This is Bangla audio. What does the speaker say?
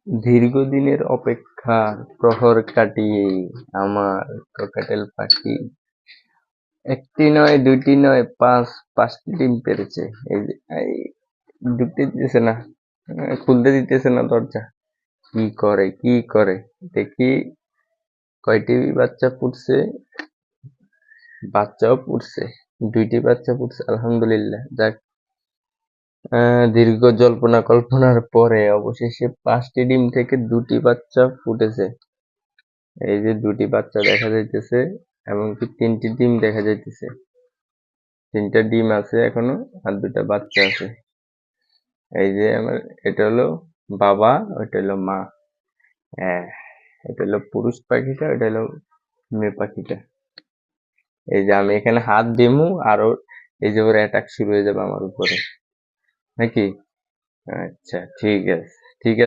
দীর্ঘদিনের অপেক্ষার প্রহর কাটিয়ে আমার ককাটেল পাখি একটি নয়, দুইটি নয়, পাঁচটি ডিম পেড়েছে। এই যে ঢুকতে দিতেছে না, খুলতে দিতেছে না দরজা। কি করে দেখি। কয়টি বাচ্চা ফুটছে? বাচ্চাও ফুটছে, 2টি বাচ্চা ফুটছে, আলহামদুলিল্লাহ। যাক, দীর্ঘ জল্পনা কল্পনার পরে অবশেষে 5টি ডিম থেকে 2টি বাচ্চা ফুটেছে। এই যে 2টি বাচ্চা দেখা যাইতেছে, এমনকি 3টি ডিম দেখা যাইতেছে। 3টা ডিম আছে এখনো, আর 2টা বাচ্চা আছে। এই যে আমার, এটা হলো বাবা, ওইটা হলো মা। হ্যাঁ, এটা হলো পুরুষ পাখিটা, এটা হলো মেয়ে পাখিটা। এই যে আমি এখানে হাত দিমু, আরো এই যে ওর অ্যাটাক শুরু হয়ে যাবে আমার উপরে, নাকি? আচ্ছা, ঠিক আছে, ঠিক আছে।